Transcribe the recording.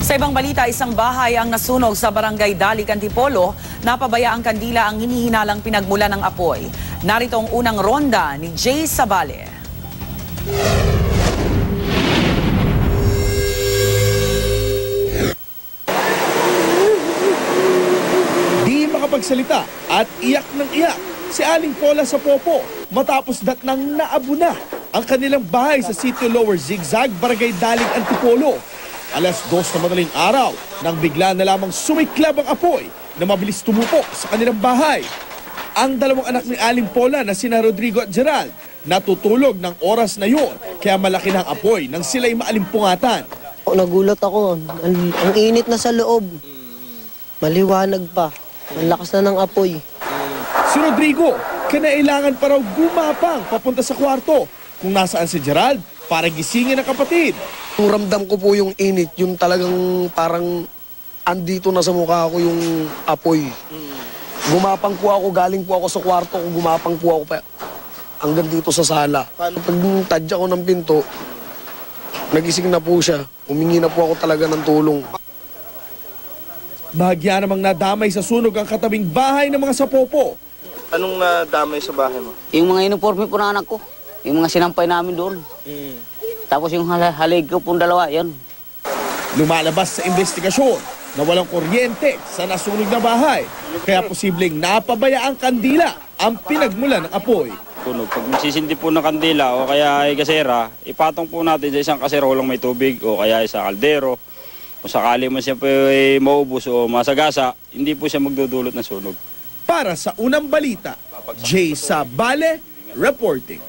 Sa ibang balita, isang bahay ang nasunog sa barangay Dalig, Antipolo. Napabayaang kandila ang hinihinalang pinagmula ng apoy. Narito ang unang ronda ni Jay Sabale. Di makapagsalita at iyak ng iyak si Aling Pola sa Popo matapos datnang naabuna ang kanilang bahay sa Sitio Lower Zigzag, Barangay Dalig, Antipolo. Alas 2 na madaling araw nang bigla na lamang sumiklab ang apoy na mabilis tumutok sa kanilang bahay. Ang dalawang anak ni Aling Pola na sina Rodrigo at Gerald natutulog ng oras na yun kaya malaki ng apoy nang sila'y maalimpungatan. Nagulat ako. Ang init na sa loob. Maliwanag pa. Ang lakas na ng apoy. Si Rodrigo, kinailangan pa raw gumapang papunta sa kwarto kung nasaan si Gerald para gisingin ang kapatid. Yung ramdam ko po yung init, yung talagang parang andito na sa mukha ko yung apoy. Gumapang po ako, galing po ako sa kwarto ko, gumapang po ako pa hanggang dito sa sala. Pag tadya ko ng pinto, nagising na po siya. Humingi na po ako talaga ng tulong. Bahagya namang nadamay sa sunog ang katabing bahay ng mga sapopo. Anong nadamay sa bahay mo? Yung mga uniforme po ng anak ko, yung mga sinampay namin doon. Tapos yung halig ko pong dalawa, yan. Lumalabas sa investigasyon na walang kuryente sa nasunog na bahay. Kaya posibleng napabaya ang kandila ang pinagmulan ng apoy. Tunog. Pag magsisindi po ng kandila o kaya ay gasera, ipatong po natin sa isang kaserolang may tubig o kaya sa kaldero. Kung sakali mo siya po ay maubos o masagasa, hindi po siya magdudulot ng sunog. Para sa unang balita, Jay Sabale reporting.